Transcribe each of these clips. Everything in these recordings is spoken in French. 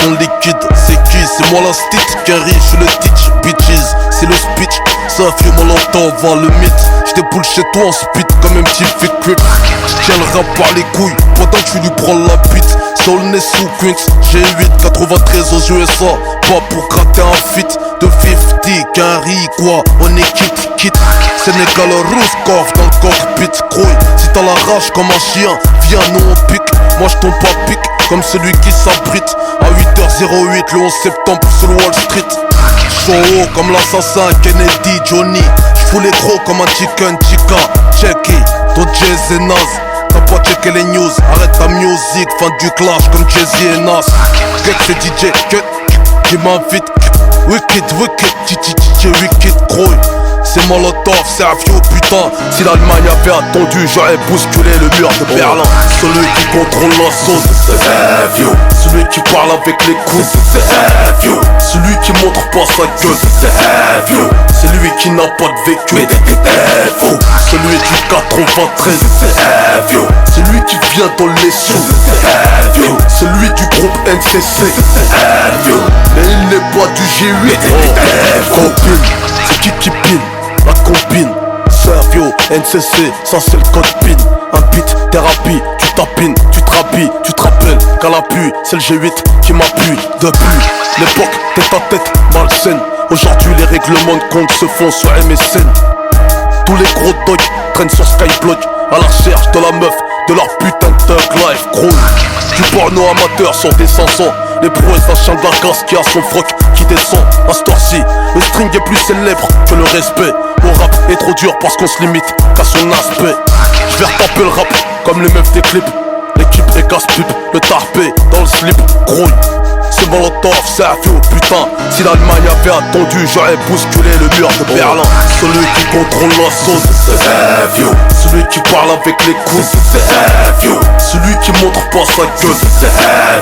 ton liquide. C'est qui? C'est moi la stitch. Carry, je suis le teach. Bitches, c'est le speech. Ça vieux molotov, va le mythe. J'déboule chez toi en speed comme un petit fake. J'tiens le rap par les couilles pendant que tu lui prends la bite. Soul né sous Queens, G8, 93 aux USA. Pas pour gratter un feat de 50, Carry quoi, on est quitte. Sénégal Rouskov dans le cockpit. Croy, si t'as la rage comme un chien, viens nous on pique. Moi j'tombe pas pique comme celui qui s'abrite à 8h08 le 11 septembre sur Wall Street. Chaud haut comme l'assassin Kennedy Johnny. J'fous les gros comme un chicken chica. Check it, ton jazz est naze. T'as pas checké les news, arrête ta musique. Fin du clash comme Jay-Z et Nas. Get c'est DJ qui m'invite. Wicked, wicked, croy. C'est Molotov, c'est un vieux putain. Si l'Allemagne avait attendu, j'aurais bousculé le mur de Berlin. Celui qui contrôle la zone, c'est vieux. Celui qui parle avec les coudes, c'est vieux. Celui qui montre pas sa gueule, c'est vieux. C'est lui qui n'a pas de vécu, mais t'es faux. Celui du 93, c'est vieux. Celui qui vient dans les sous, c'est vieux. Celui du groupe NCC, c'est vieux. Mais il n'est pas du G8, copine. C'est qui pine? La combine, Servio, NCC, ça c'est le code PIN. Un beat, thérapie, tu tapines, tu trapilles, tu te rappelles qu'à l'appui, c'est le G8 qui m'appuie. Depuis l'époque, tête à tête, malsaine. Aujourd'hui les règlements de compte se font sur MSN. Tous les gros dogs traînent sur Skyblock à la recherche de la meuf, de leur putain de thug life croule. Du porno amateur sur des 500. Les prouesses d'un chien de la casse qui a son froc qui descend à ce tour-ci. Le string est plus célèbre que le respect. Mon rap est trop dur parce qu'on se limite qu'à son aspect. Je vais retaper le rap comme les meufs des clips. L'équipe est casse-pipe, le tarpé dans le slip, grouille. C'est Molotov, c'est un vieux putain. Si l'Allemagne avait attendu, j'aurais bousculé le mur de Berlin. Celui qui contrôle la zone, c'est vieux. Celui qui parle avec les coudes, c'est vieux. Celui qui montre pas sa gueule, c'est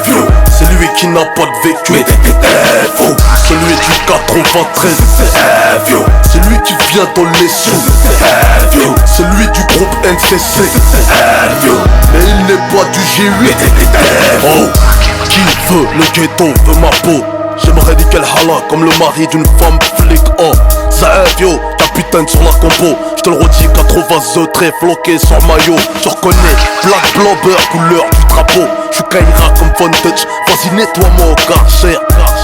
vieux. C'est lui qui n'a pas de vécu, mais t'es faux. Celui du 93, c'est vieux. C'est lui qui vient dans les sous, c'est vieux. Celui du groupe NCC, c'est vieux. Mais il n'est pas du G8, t'es faux. Qui veut le ghetto, veut ma peau. J'aimerais niquer le hala comme le mari d'une femme flic. Oh, ça est yo, capitaine sur la compo. J'te le redis, 80 très floqué sur maillot. Tu reconnais, black, blanc, beurre, couleur du drapeau. J'suis Kaira comme Von Dutch, vas-y nettoie-moi au karcher.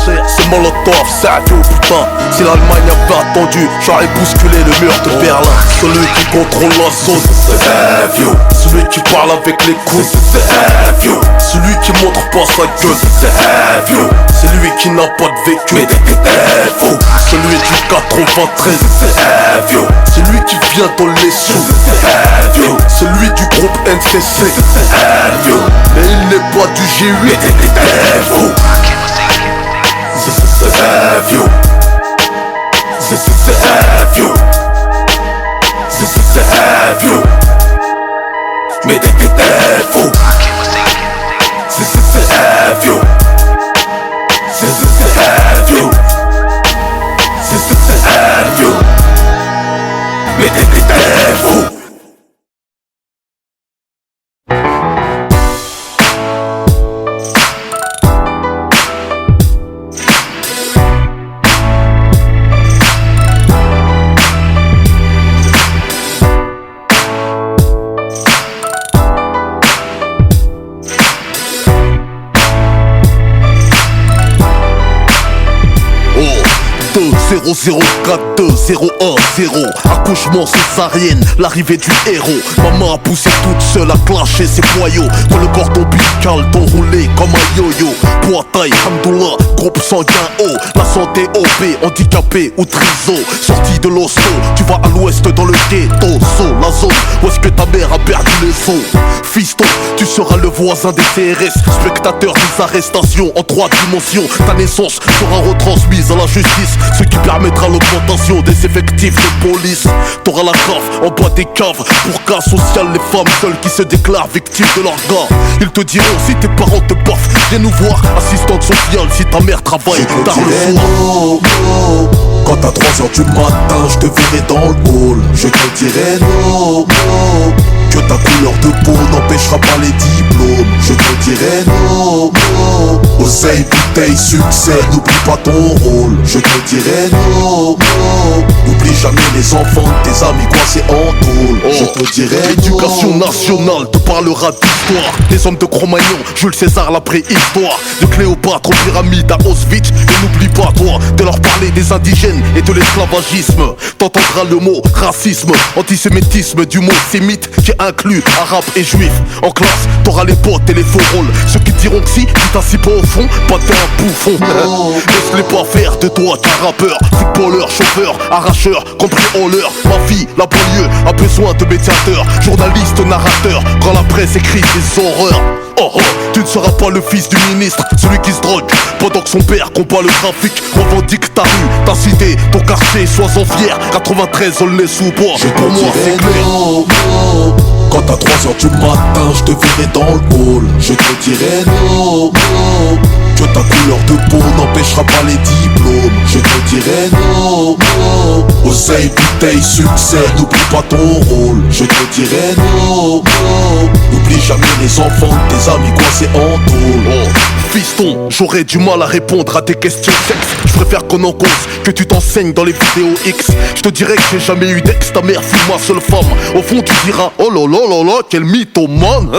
C'est Molotov, c'est un vieux putain. Si l'Allemagne avait attendu, j'aurais bousculé le mur de Berlin. Celui qui contrôle la zone, c'est vieux. Celui qui parle avec les coudes, c'est vieux. Celui qui montre pas sa gueule, c'est vieux. C'est lui qui n'a pas de vécu, mais t'es faux. Celui du 93, c'est vieux. C'est lui qui vient dans les sous, c'est vieux. Celui du groupe NCC, c'est vieux. Mais il n'est pas du G8, t'es faux. C'est vieux. C'est vieux. C'est vieux. Mais t'es faux. C'est vieux. C'est vieux. C'est vieux. Mais t'es faux. Oh, 0042010. Accouchement césarienne, l'arrivée du héros. Maman a poussé toute seule à clasher ses boyaux. Dans le cordon ombilical, t'enroulé comme un yo-yo. Poids taille, hamdoullah, groupe sanguin haut. La santé OP, handicapé ou triso. Sorti de l'hosto, tu vas à l'ouest dans le ghetto. La zone, où est-ce que ta mère a perdu les os? Fiston, tu seras le voisin des CRS. Spectateur des arrestations en 3 dimensions. Ta naissance sera retransmise à la justice, ce qui permettra l'augmentation des effectifs de police. T'auras la cave en bas des caves. Pour cas social, les femmes seules qui se déclarent victimes de leur gars. Ils te diront si tes parents te boffent, viens nous voir. Assistante sociale si ta mère travaille tard le soir. Quand à 3h du matin je te verrai dans le hall, je te dirai non, non. Que ta couleur de peau n'empêchera pas les diplômes, je te dirai non, non. Oseille, bouteille, succès, n'oublie pas ton rôle, je te dirai non, non. N'oublie jamais les enfants de tes amis coincés en tôle, je te dirai non. L'éducation nationale te parlera d'histoire. Les hommes de Cro-Magnon, Jules César, la préhistoire. De Cléopâtre aux pyramides à Auschwitz. Et n'oublie pas toi de leur parler des indigènes et de l'esclavagisme. T'entendras le mot racisme, antisémitisme du mot sémite qui inclut arabe et juif. En classe, t'auras les potes et les faux rôles. Ceux qui diront que si tu t'assis pas au fond, pas t'es un bouffon. Laisse-les pas faire de toi qu'un rappeur, footballeur, chauffeur, arracheur, cambrioleur. Ma fille, la banlieue a besoin de médiateurs, journalistes, narrateurs. Quand la presse écrit des horreurs. Oh oh, tu ne seras pas le fils du ministre, celui qui se drogue pendant que son père combat le trafic. Revendique ta rue, ta cité, ton quartier, sois-en fier. 93 Aulnay-sous-Bois, pour moi c'est clair. Non, non. Quand à 3h du matin je te verrai dans le hall, je te dirai non, non. Que ta couleur de peau n'empêchera pas les diplômes, je te dirai non, non. Oseille, bouteille, succès, n'oublie pas ton rôle, je te dirai non, non. N'oublie jamais les enfants de tes amis coincés en tôle. Oh, fiston, j'aurais du mal à répondre à tes questions sexe. Je préfère qu'on en cause, que tu t'enseignes dans les vidéos X. Je te dirais que j'ai jamais eu d'ex, ta mère fut ma seule femme. Au fond tu diras, oh là là là là, quel mythomane.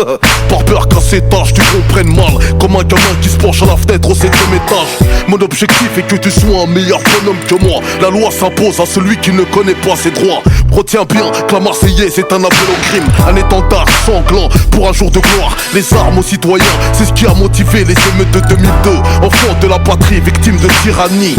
Par peur qu'à cet âge tu comprennes mal, comme un gamin qui se penche à la fenêtre au 7ème étage. Mon objectif est que tu sois un meilleur bonhomme que moi. La loi s'impose à celui qui ne connaît pas ses droits. Retiens bien que la Marseillaise est un appel au crime, un étendard sanglant pour un jour de gloire. Les armes aux citoyens, c'est ce qui a motivé les émeutes de 2002. Enfants de la patrie, victimes de tyrannie.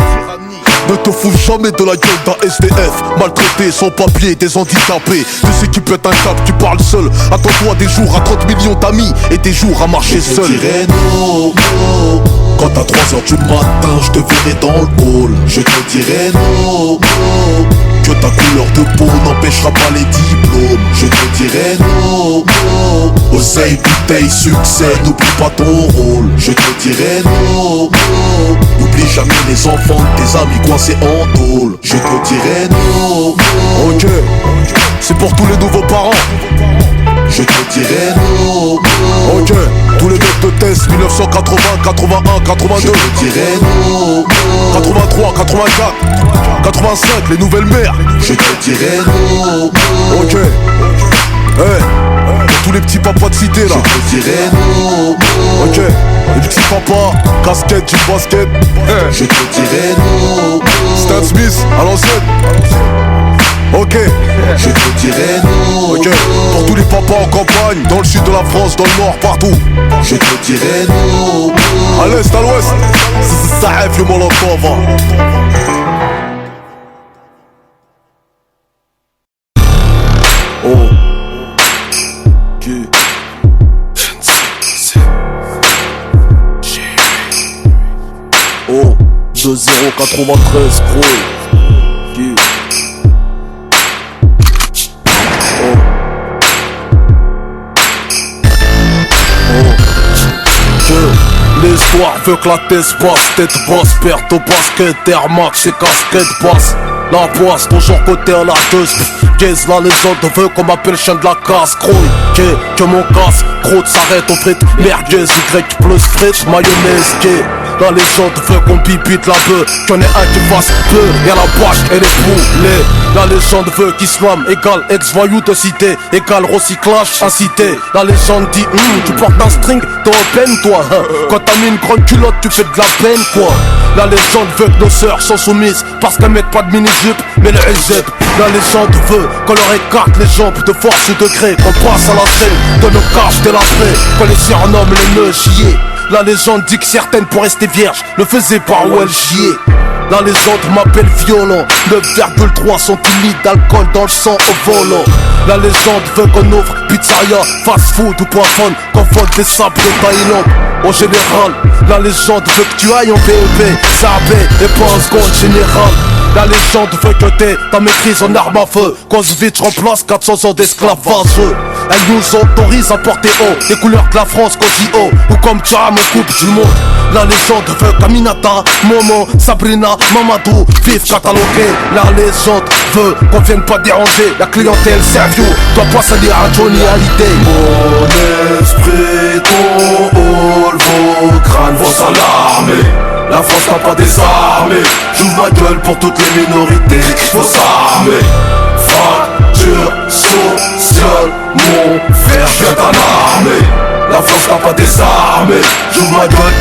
Ne te fous jamais de la gueule d'un SDF, maltraité, sans papier, des handicapés. De ceux qui pètent un cap, tu parles seul. Attends-toi des jours à 30 millions d'amis et des jours à marcher seul. Je te dirai non, non. Quand à 3h du matin je te verrai dans le hall, je te dirai non, non. Que ta couleur de peau n'empêchera pas les diplômes, je te dirai non, non. Oseille, bouteille, succès, n'oublie pas ton rôle, je te dirai non, non. N'oublie jamais les enfants de tes amis coincés en tôle, je te dirai non, non. Ok, c'est pour tous les nouveaux parents. Je te dirai non, non. Ok, tous les mecs de test 1980, 81, 82. Je te dirai non, non. 83, 84, 85, les nouvelles mères. Je te dirai non, non. Ok, hey, pour tous les petits papas de cité là. Je te dirai non, non. Ok, les petits papas, casquette, jean basket. Hey. Je te dirai non, non. Stan Smith, à l'ancienne. Ok, je te dirai non, ok, pour tous les papas en campagne, dans le sud de la France, dans le nord, partout. Je te dirai non, non. À l'est, à l'ouest, ça rêve le Molotov. Oh, qui oh, 2093 Croy. Qui l'histoire veut que la thèse passe, tête basse, perte au basket, Air Max et casquette basse. La poisse, toujours côté à la teuse. Gaze, la légende veut qu'on m'appelle chien de la casse. Croy, que mon casse, croûte s'arrête aux frites. Merguez, Y plus frites, mayonnaise, la légende veut qu'on bibite la bœuf, qu'on ait un qui fasse peu, y'a la bâche et les poulets. La légende veut qu'islam égale ex-voyou de cité, égale recyclage incité. La légende dit, tu portes un string, t'es en peine toi, hein. Quand t'as mis une grande culotte, tu fais de la peine quoi. La légende veut que nos sœurs sont soumises, parce qu'elles mettent pas de mini-jupe, mais le hijab. La légende veut qu'on leur écarte les jambes de force ou de gré, qu'on passe à la scène de nos caches de l'aspect, qu'on les surnomme les nœuds chiés. La légende dit que certaines pour rester vierges ne faisaient pas où elles chiaient. La légende m'appelle violent, 9,3 centilitres d'alcool dans le sang au volant. La légende veut qu'on ouvre pizzeria, fast food ou poivron, qu'on vende des sables de Thaïlande. En général, la légende veut que tu ailles en BEP, Sabé et pas en seconde générale. La légende veut que t'aies ta maîtrise en arme à feu, qu'Auschwitz remplace 400 ans d'esclavage. Elle nous autorise à porter haut les couleurs de la France qu'au JO, ou comme Jam en Coupe du Monde. La légende veut Kaminata, Momo, Sabrina, Mamadou, vif catalogué. La légende veut qu'on vienne pas déranger. La clientèle Servio doit pas salir à Johnny Hallyday. Mon esprit, ton hall, vos crânes vont s'alarmer. La France n'a pas désarmé. J'ouvre ma gueule pour toutes les minorités. Faut s'armer. Fracture sociale, mon frère vient en armée. La France n'a pas désarmé. J'ouvre ma gueule,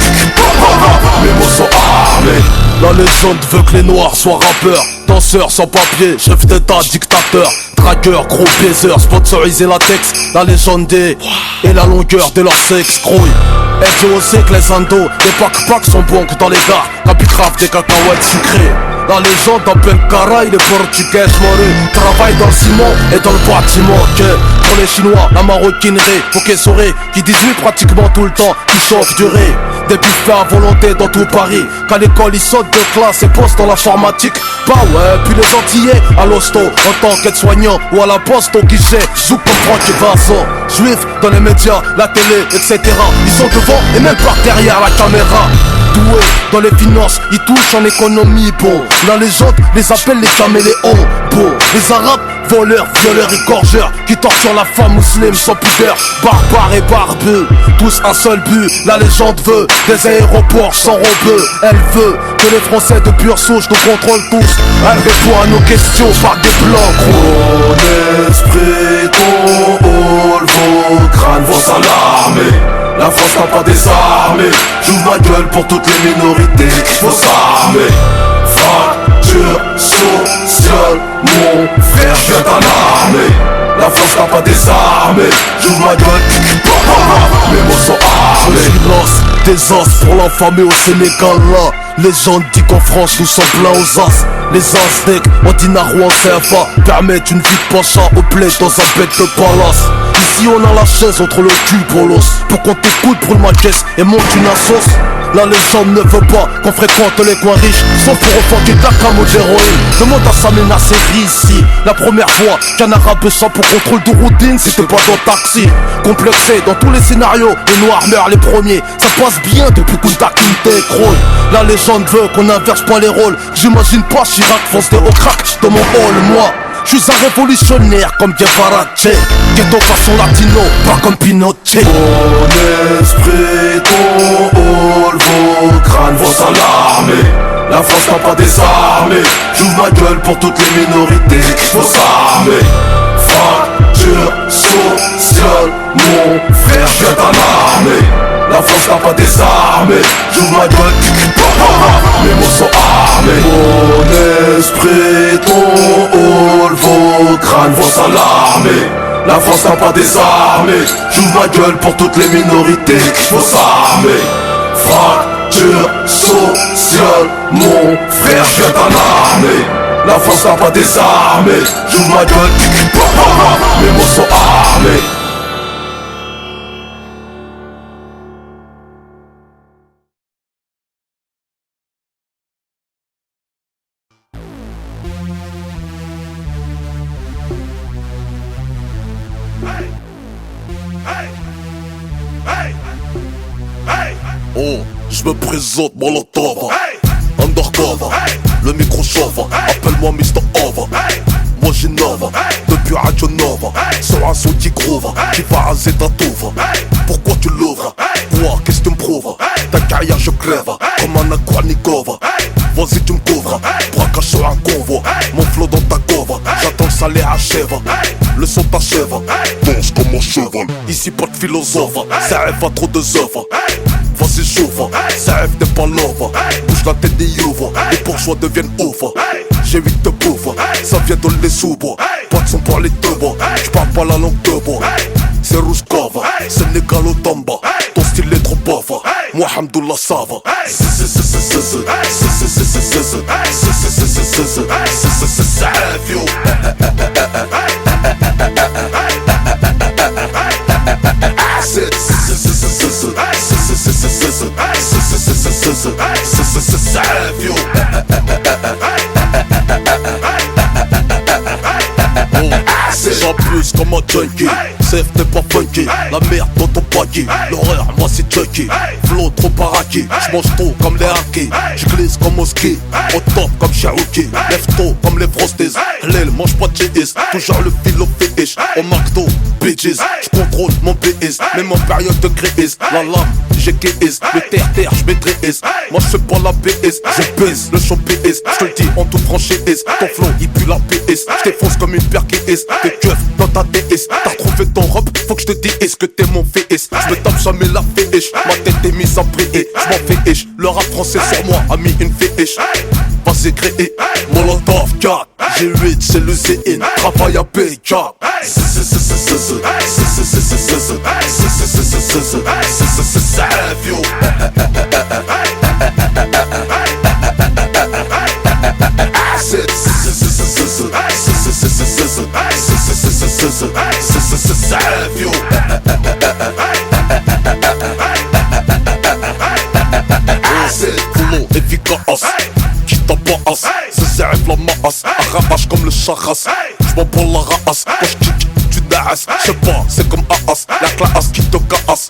mes mots sont armés. La légende veut que les noirs soient rappeurs, danseurs sans papier, chef d'état, dictateur, dragueur, gros baiser, sponsorisé latex. La légende est et la longueur de leur sexe grouille. FGOC que les indos, les pack-packs sont bons que dans les gares, capicrave des cacahuètes sucrées. La légende appelle Caraï, les portugais morus travaillent dans le ciment et dans le bâtiment. Que pour les chinois, la maroquinerie, faut qu'ils sauraient, qui 18 pratiquement tout le temps, qui chauffent du riz. Des buffets à volonté dans tout Paris. Qu'à l'école ils sautent de classe et postent dans l'informatique. Bah ouais, puis les Antillais à l'hosto, en tant qu'aide-soignant ou à la poste au guichet. Zouk comme Franck et Vincent. Juifs dans les médias, la télé, etc. Ils sont devant et même par derrière la caméra. Doués dans les finances, ils touchent en économie. Bon, la légende les appelle les caméléons. Bon, les arabes, voleurs, violeurs et gorgeurs qui torturent la femme musulmane sans pudeur. Barbares et barbeux, tous un seul but. La légende veut des aéroports sans robeux. Elle veut que les Français de pure souche nous contrôlent tous. Elle répond à nos questions par des blancs gros. Mon esprit, ton hall, vos crânes vont s'alarmer. La France n'a pas désarmé. J'ouvre ma gueule pour toutes les minorités. Faut s'armer. Fracture sociale, mon frère vient en armée. La France n'a pas désarmé. J'ouvre ma gueule, mes mots sont armés. Silence, des os pour l'enfammer au Sénégal là. Les gens disent qu'en France nous sommes pleins aux as. Les Aztèques, en dinar ou en CFA permettent une vie de pacha au bled dans un bête de palace. Ici on a la chaise entre le cul pour l'os. Pour qu'on t'écoute, brûle ma caisse et monte une assos. La légende ne veut pas qu'on fréquente les coins riches, sauf pour enfanter de la cam ou d'héroïne. Demande à Samina Seri ici. La première fois qu'un arabe sans pour contrôle de routine, c'était pas dans taxi. Complexé dans tous les scénarios, les noirs meurent les premiers. Ça passe bien depuis Kunta Kinte écrole. La légende veut qu'on inverse pas les rôles. J'imagine pas Chirac foncer au crack dans mon hall, moi. Je suis un révolutionnaire comme Guevarache. Ghetto façon latino, pas comme Pinochet. Mon esprit, ton hall, vos crânes vont s'alarmer. La France n'a pas désarmé. J'ouvre ma gueule pour toutes les minorités. Faut s'armer. Fracture sociale, mon frère vient en armée. La France n'a pas désarmé. J'ouvre ma gueule, mes mots sont armés. Mon esprit, ton hall, vos crânes vont s'alarmer. La France n'a pas désarmé. J'ouvre ma gueule pour toutes les minorités. Faut s'armer. Fracture sociale, mon frère vient en armée. La France n'a pas désarmé. J'ouvre ma gueule, mes mots sont armés. Oh, je me présente Molotov, undercover, le micro chauve, appelle-moi Mr. Over. Moi j'innove, depuis Radio Nova, sur un son qui groove, qui va raser ta touve. Pourquoi tu l'ouvres? Quoi, qu'est-ce que tu me prouves? Ta carrière je crève, comme un Akwanikova. Vas-y tu me couvres, braquage sur un convoi. Mon flow dans ta cove, j'attends que ça les achève. Le son t'achève, danse comme un cheval. Ici pas de philosophe, ça rêve à trop de œuvres. Vas-y j'ouvre, ça rêve n'est pas l'ouvre. Bouge la tête des ouvres, les bourgeois deviennent ouvres. J'ai 8 de pauvres, ça vient de les sous-bois. Pas de son pour les deux bois, j'parle pas la langue de bois. C'est Rouskova, Sénégal au Tamba. Ton style est trop pauvre, moi Hamdoullah ça va. J'abuse comme un junkie, Youssef t'es pas funky, la merde dans ton paquet. L'horreur, moi c'est Chucky. Flow trop paraqué, j'mange tôt comme les hackés. J'glisse comme au ski, au top comme Cherokee. Lève tôt comme les frosties. L'aile mange pas de GS, toujours le fil au fétiche. Au McDo, bitches, j'contrôle mon PS. Même en période de crise, la lame, j'ai KS. Le terre-terre, j'maîtrise. Moi j'fais pas la PS, je pèse le champ PS. J'te le dis en toute franchise, ton flow il pue la PS. J't'effonce comme une paire KS. T'es keufs dans ta DS. T'as retrouvé ton robe, faut que j'te dise que t'es mon VS. J'me tape jamais la féiche, ma tête est mise à prier. J'm'en fais ish, le rap français sur moi a mis une féiche. Vas-y créé, Molotov 4. G8 c'est le CN, travail à PK. Boulot efficace, qui tabasse, c'est la masse, arrache comme le charras. J'm'en bats la race, quand j'kick, tu dasses. J'sais pas, c'est comme Aas, la classe qui te casse.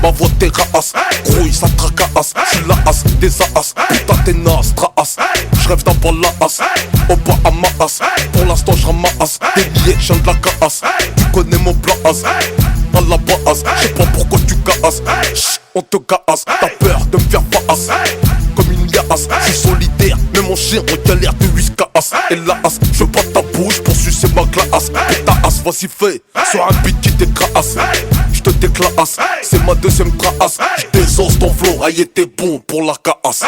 Ma voix terrasse, grouille, ça tracasse. J'suis la as, des as, putain t'es naze, traas. J'rêve d'un bal la as, au bas à ma as. Pour l'instant j'ramasse, des billets, j'en de la casse. Tu connais mon place, à la base. J'sais pas pourquoi tu casses, chut, on te casse. T'as peur de me faire face, comme une liasse. J'suis solitaire, mais mon chien en galère de whiskas. Et la as, j'veux pas ta bouche pour sucer ma glace. Et ta as, vas-y fais, sur un beat qui t'écrasse. J'te déclasse, c'est ma deuxième trace. J'désose ton flow, aïe t'es bon pour la casse.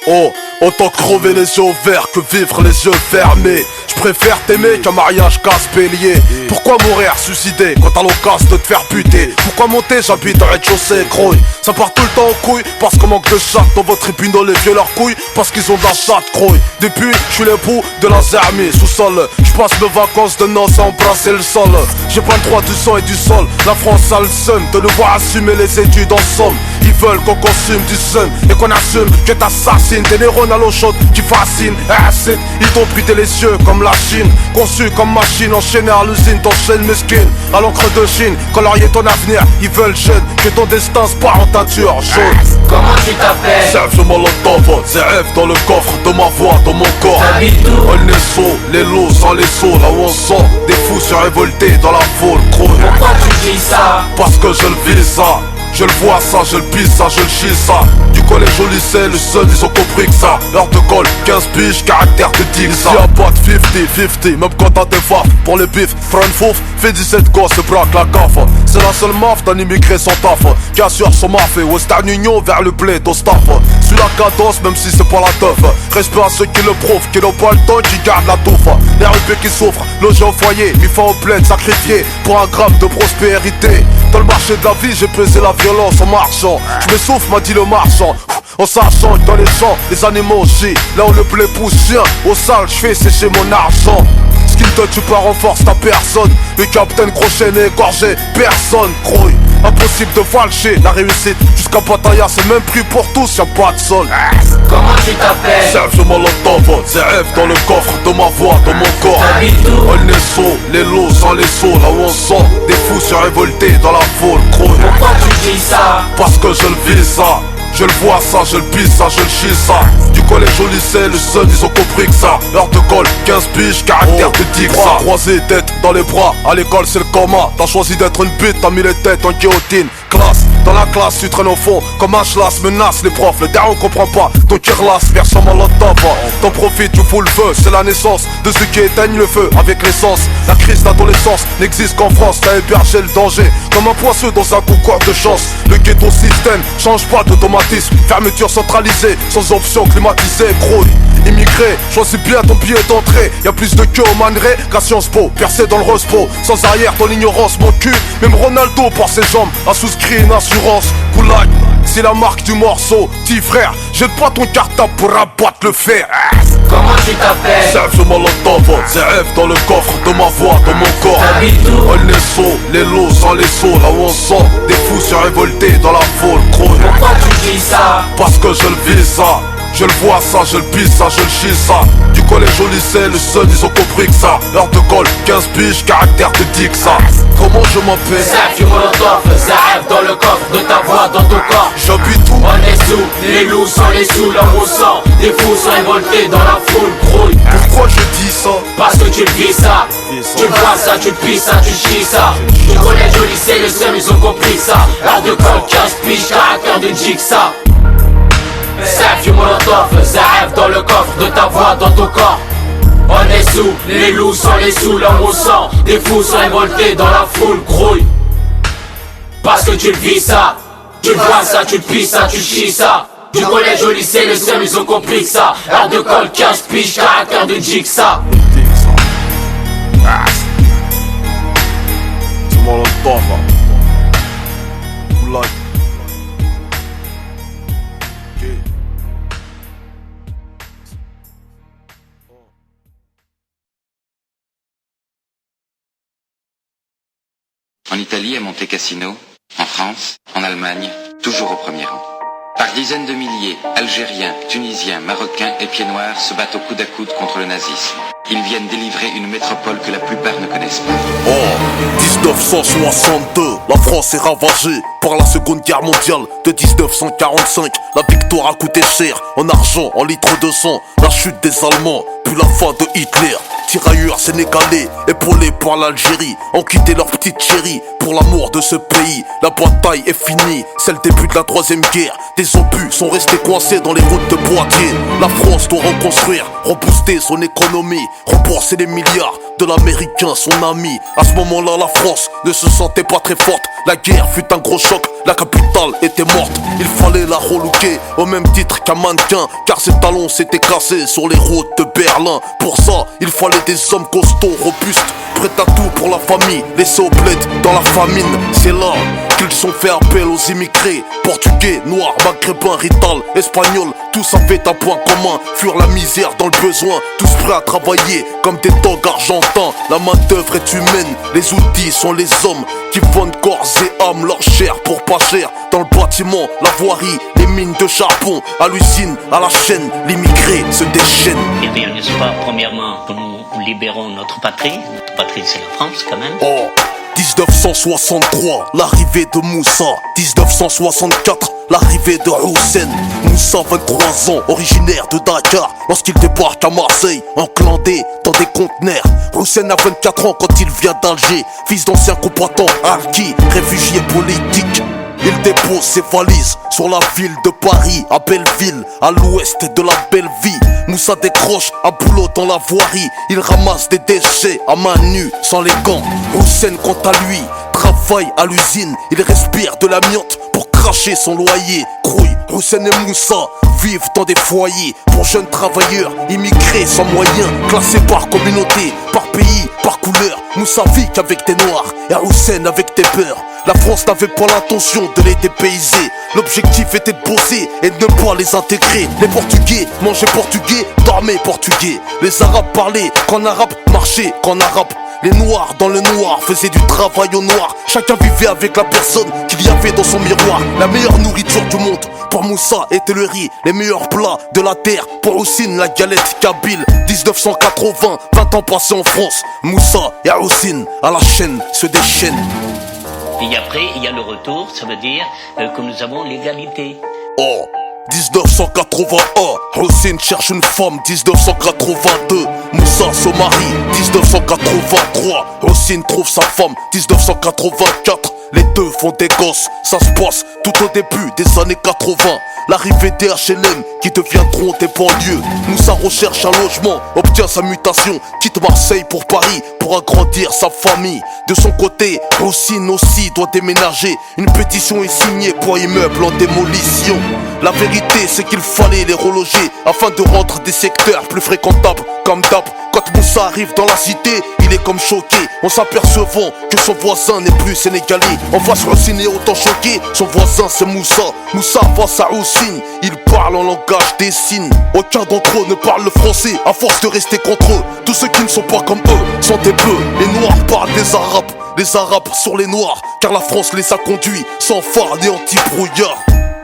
Oh, autant crever les yeux ouverts que vivre les yeux fermés. Je préfère t'aimer qu'un mariage casse-bélier. Pourquoi mourir suicidé quand t'as l'occasion de te faire buter? Pourquoi monter, j'habite au rez-de-chaussée, grouille. Ça part tout le temps en couille, parce qu'on manque de chatte dans votre tribunal, les vieux leurs couilles, parce qu'ils ont de la chatte, grouille. Depuis, je suis l'époux de la zermie, sous-sol. Je passe mes vacances de noces à embrasser le sol. J'ai pas le droit du sang et du sol. La France a le seum de devoir assumer les études en somme. Ils veulent qu'on consume du seum et qu'on assume que t'assassines des neurones à l'eau chaude qui fascinent. Acide, ils t'ont brûlé les yeux comme la Chine. Conçu comme machine, enchaînée à l'usine, t'enchaînes mesquine. À l'encre de Chine, colorier ton avenir. Ils veulent jeune, que ton destin se part en teinture jaune. Comment tu t'appelles? Serve je Molotov, c'est rêve dans le coffre de ma voix, dans mon corps. T'habites où? On est saut, les lots sans les sauts, là où on sent des fous surrévoltés dans la foule, gros. Pourquoi tu dis ça? Parce que je le vis ça. Je le vois ça, je le pisse ça, je le chie ça. Du collège au lycée, le seul ils ont compris que ça. L'heure de colle, 15 piges, caractère de 10. Ici y'a pas de 50-50, même quand t'as des faffes. Pour les bifs, front fouf, fait 17 gosses et braque la gaffe. C'est la seule maf d'un immigré sans taf qui assure son maf et Western Union vers le bled au staff. Suis la cadence même si c'est pas la teuf. Respect à ceux qui le prouvent, qui n'ont pas le temps, qui gardent la touffe. Les RUP qui souffrent, logés au foyer, mis fin au plaid, sacrifiés pour un gramme de prospérité. Dans le marché de la vie, j'ai pesé la violence en marchant. Je me souffle, m'a dit le marchand. En sachant que dans les champs, les animaux aussi. Là où le blé pousse chien, au sale, je fais sécher mon argent. Skin te tu pas renforce ta personne. Le capitaine crochet n'est égorgé, personne grouille. Impossible de falcher la réussite. Jusqu'à Pattaya, c'est même prix pour tous, y'a pas de sol. Comment tu t'appelles? Serve je Molotov, c'est rêve dans le coffre de ma voix, dans mon corps. T'habites où? On est saut, les lots sans les sauts, là où on sent des fous surrévoltés dans la foule, grouille. Pourquoi tu dis ça? Parce que je le vis ça. Je le vois ça, je le pisse ça, je le chie ça. Du collège au lycée, le seul ils ont compris que ça. Heure de colle, 15 piges, caractère de dick ça. Croisé, tête dans les bras, à l'école c'est le coma. T'as choisi d'être une bite, t'as mis les têtes en guillotine. Classe, dans la classe tu traînes au fond comme un schlass, menace les profs. Le derrière on comprend pas, ton qui relasse, version molotov. T'en profites, tu fous le feu, c'est la naissance de ceux qui éteignent le feu avec l'essence. La crise d'adolescence n'existe qu'en France, t'as hébergé le danger comme un poisseux dans un concours de chance. Le ghetto système change pas d'automatisme, fermeture centralisée, sans option climatisée, gros. Immigré, choisis bien ton billet d'entrée. Y'a plus de queue au manerai qu'à Sciences Po, percé dans le respo. Sans arrière, ton ignorance, mon cul. Même Ronaldo par ses jambes a souscrit une assurance. Goulag, c'est la marque du morceau. Petit frère, jette pas ton cartable pour rabattre le fer. Comment tu t'appelles? Serve sur Molotov, ZF dans le coffre de ma voix, dans mon corps. T'habites où? On les sauts, les lots sans les sauts. Là où on sent des fous se révolter dans la foule, gros. Pourquoi tu dis ça? Parce que je le vis ça. Je le vois ça, je le pisse ça, je le chie ça. Du collège au lycée, le seul ils ont compris que ça. Heure de colle, 15 piges, caractère de dick ça. Comment je m'appelle? Zaf du molotov, Zaf dans le coffre de ta voix dans ton corps. J'habite où? On est sous, les loups sans les sous, l'homme au sang. Des fous sont révoltés dans la foule, grouille. Pourquoi je dis ça? Parce que tu le vis ça. Tu vois ça, tu le pisses ça, tu chies ça. Du collège au lycée, le seul ils ont compris ça. Heure de colle, 15 piges, caractère de dick ça. Zaf du molotov, Zaf dans le coffre de ta voix dans ton corps. On est sous, les loups sans les sous, l'homme au sang. Des fous sont révoltés dans la foule, grouille. Parce que tu le vis ça. Tu vois ça, tu le pisses ça, tu chies ça. Du collège au lycée, les seuls ils ont compris que ça. Heure de colle, 15 piges, caractère de dick ça. C'est Molotov. Goulag. En Italie, à Monte Cassino, en France, en Allemagne, toujours au premier rang. Par dizaines de milliers, Algériens, Tunisiens, Marocains et Pieds Noirs se battent au coude à coude contre le nazisme. Ils viennent délivrer une métropole que la plupart ne connaissent pas. Oh, 1962, la France est ravagée par la seconde guerre mondiale de 1945. La victoire a coûté cher, en argent, en litres de sang. La chute des Allemands, puis la fin de Hitler. Tirailleurs sénégalais, épaulés par l'Algérie, ont quitté leur petite chérie pour l'amour de ce pays. La bataille est finie, c'est le début de la troisième guerre. Des obus sont restés coincés dans les routes de Poitiers. La France doit reconstruire, rebooster son économie, rembourser les milliards de l'américain, son ami. À ce moment-là, la France ne se sentait pas très forte. La guerre fut un gros choc, la capitale était morte. Il fallait la relooker au même titre qu'un mannequin, car ses talons s'étaient cassés sur les routes de Berlin. Pour ça, il fallait des hommes costauds, robustes, prêts à tout pour la famille, laissés au bled dans la famine. C'est là qu'ils ont fait appel aux immigrés, portugais, noirs, maghrébins, rital, espagnols. Tous avaient un point commun, fuir la misère dans le besoin. Tous prêts à travailler comme des dogs argentins. La main d'œuvre est humaine, les outils sont les hommes qui vendent corps et âme, leur chair pour pas cher. Dans le bâtiment, la voirie, les mines de charbon, à l'usine, à la chaîne, l'immigré se déchaîne. Eh bien, n'est-ce pas, premièrement, que nous libérons notre patrie. Notre patrie, c'est la France, quand même. Oh, 1963, l'arrivée de Moussa. 1964, l'arrivée de Hussein. Moussa, 23 ans, originaire de Dakar. Lorsqu'il débarque à Marseille, enclandé dans des conteneurs. Hussein a 24 ans quand il vient d'Alger. Fils d'ancien combattant harki, réfugié politique. Il dépose ses valises sur la ville de Paris, à Belleville, à l'ouest de la belle vie. Moussa décroche à boulot dans la voirie. Il ramasse des déchets à main nue, sans les gants. Hussein, quant à lui, travaille à l'usine. Il respire de l'amiante pour cracher son loyer. Crouille, Hussein et Moussa vivent dans des foyers pour jeunes travailleurs immigrés sans moyens, classés par communauté, par pays, par couleur. Moussa vit qu'avec des noirs et Hussein avec des beurs. La France n'avait pas l'intention de les dépayser. L'objectif était de bosser et de ne pas les intégrer. Les Portugais mangeaient portugais, dormaient portugais. Les Arabes parlaient qu'en arabe, marchaient qu'en arabe. Les noirs dans le noir faisaient du travail au noir. Chacun vivait avec la personne qu'il y avait dans son miroir. La meilleure nourriture du monde pour Moussa était le riz. Les meilleurs plats de la terre pour Houssine, la galette kabyle. 1980, 20 ans passés en France. Moussa et Houssine à la chaîne se déchaînent. Et après, il y a le retour, ça veut dire que nous avons l'égalité. Oh 1981, Hossein cherche une femme. 1982, Moussa se marie. 1983, Hossein trouve sa femme. 1984, les deux font des gosses. Ça se passe tout au début des années 80. L'arrivée des HLM qui deviendront des banlieues. Moussa recherche un logement, obtient sa mutation, quitte Marseille pour Paris pour agrandir sa famille. De son côté, Hossein aussi doit déménager. Une pétition est signée pour immeuble en démolition. La vérité c'est qu'il fallait les reloger afin de rendre des secteurs plus fréquentables. Comme d'hab, quand Moussa arrive dans la cité, il est comme choqué en s'apercevant que son voisin n'est plus sénégalais. En face, Hossein est autant choqué, son voisin c'est Moussa. Moussa face à Hossein, il parle en langage des signes. Aucun d'entre eux ne parle le français à force de rester contre eux. Tous ceux qui ne sont pas comme eux sont des bœufs. Les noirs parlent des arabes, les arabes sur les noirs, car la France les a conduits sans phare ni anti-brouillard.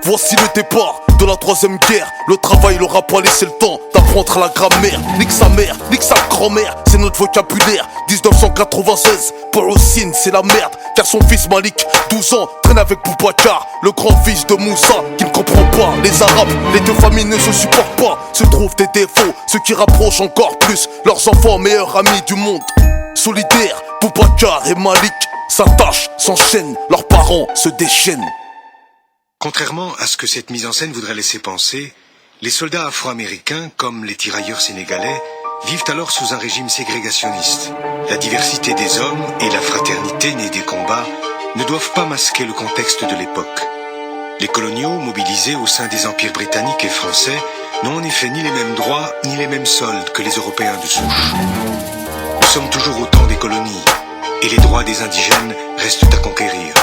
Voici le départ de la troisième guerre. Le travail leur a pas laissé le temps d'apprendre la grammaire. Nique sa mère, nique sa grand-mère, c'est notre vocabulaire. 1996, pour Hossein c'est la merde, car son fils Malik, 12 ans, traîne avec Boubacar, le grand-fils de Moussa, qui ne comprend pas les arabes. Les deux familles ne se supportent pas, se trouvent des défauts, ce qui rapproche encore plus leurs enfants meilleurs amis du monde. Solidaires, Boubacar et Malik s'attachent, s'enchaînent, leurs parents se déchaînent. Contrairement à ce que cette mise en scène voudrait laisser penser, les soldats afro-américains, comme les tirailleurs sénégalais, vivent alors sous un régime ségrégationniste. La diversité des hommes et la fraternité née des combats ne doivent pas masquer le contexte de l'époque. Les coloniaux, mobilisés au sein des empires britanniques et français, n'ont en effet ni les mêmes droits ni les mêmes soldes que les Européens de souche. Nous sommes toujours au temps des colonies, et les droits des indigènes restent à conquérir.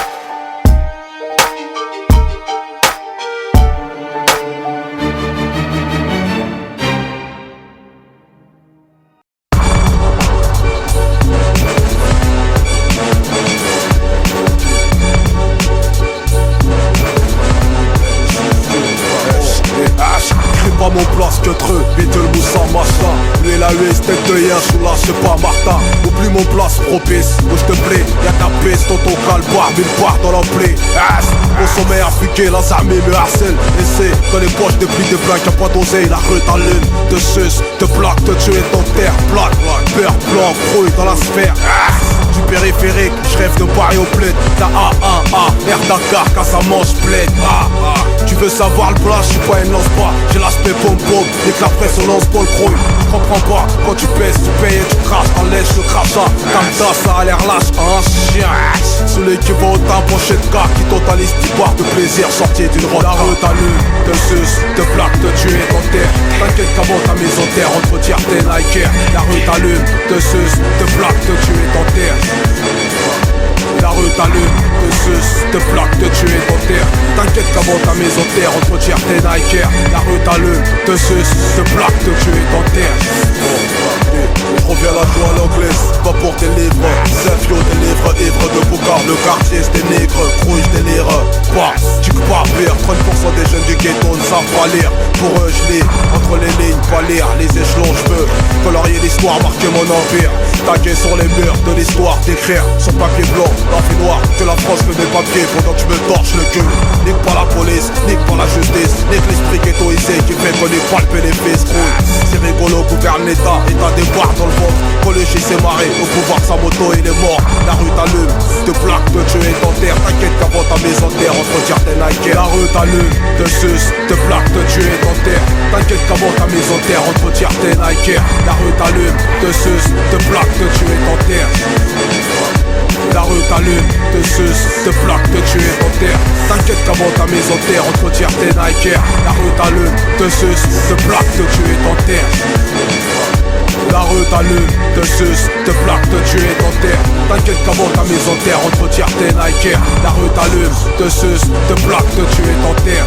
Pas mon place que treux, Beetle Moussa machin. Lui et la US tête de hier, je lâche pas Martin. Oublie mon place propice, où je te plais. Y'a ta piste, tonton calbar, mille parts dans la plaie. Au sommet africain, la armée me harcèle. Et c'est dans les poches des plis de blagues, y'a pas d'oseille, la rue en lune. De sus, de plaque, te tuer ton terre, plaque. Peur blanc, frouille dans la sphère. Du périphérique, je rêve de Paris au bled. La A1A, Air Dakar, Casamance, bled. Tu veux savoir le plat, je suis pas une lance-pas. J'ai l'aspect pom-pom, et que la presse on lance pas le crouille. Je comprends pas, quand tu pèses, tu payes et tu craches. T'enlèches le crachat, comme ça a l'air lâche, un chien. Celui qui va au teint, pochette de car, qui totalise 10 barres de plaisir, sorti d'une route. La rue t'allume, te suce, te plaque, te tuer ton terre. T'inquiète qu'avant ta maison terre, on te retire tes Nike. La rue t'allume, te suce, te plaque, te tuer ton terre. La rue t'allume, te suce, te plaque, te tuer ton terre. T'inquiète qu'avant ta maison terre, on te retire tes Nike. La rue t'allume, te suce, te plaque, te tuer ton terre. Je reviens la joie à l'anglaise, pas pour tes livres. Servio des livres, ivre de Boucard. Le quartier c'est des nègres, crouille délire. Bah, tu peux pas pire, 30% des jeunes du ghetto ne savent pas lire. Pour eux je lis, entre les lignes, pas lire. Les échelons je veux colorier l'histoire, marquer mon empire. Taguer sur les murs de l'histoire, d'écrire sur papier blanc, papier noir. Que la France fait mes papiers pendant que je me torche le cul. Nique pas la police, nique pas la justice. Nique l'esprit ghettoisé qui fait qu'on est palper les fesses. C'est rigolo, gouverne l'état, état des barres dans le ventre. Collégis s'est marré, au pouvoir sa moto il est mort. La rue t'allume, te plaque, te tuer ton terre. T'inquiète qu'avant ta maison terre, on te retire tes Nike. La rue t'allume, te suce, te plaque, te tuer ton terre. T'inquiète qu'avant ta maison terre, on te retire tes Nike. La rue t'allume, te suce, te plaque, te tuer ton terre. La rue t'allume, te suce, te plaque, te tuer ton terre. T'inquiète qu'avant ta maison terre, on te retire tes Nike. La rue t'allume, te suce, te plaque, te tuer ton terre. La rue t'allume, te suce, te plaque, te tuer ton terre. T'inquiète qu'avant ta maison terre, on te retire tes Nike. La rue t'allume, te suce, te plaque, te tuer ton terre.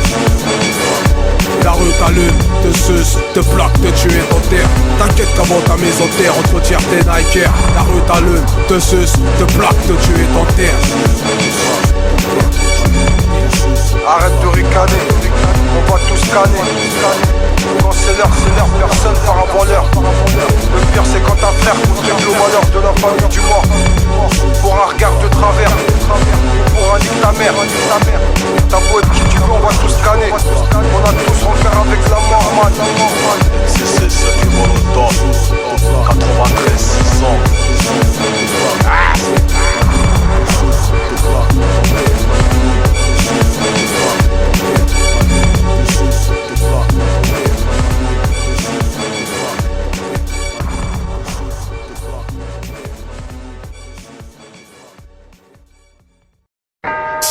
La rue t'allume, te suce, te plaque, te tuer ton terre. T'inquiète qu'avant ta maison terre, on te retire tes Nike. La rue t'allume, te suce, te plaque, te tuer ton terre. Arrête de ricaner, on va tous scanner. Quand c'est l'heure, personne part avant l'heure. Le pire c'est quand un frère contribue au malheur de la famille du mort. Pour un regard de travers, pour un nique ta mère. T'as beau être qui tu veux, on va tous scanner.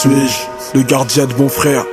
suis-je le gardien de mon frère?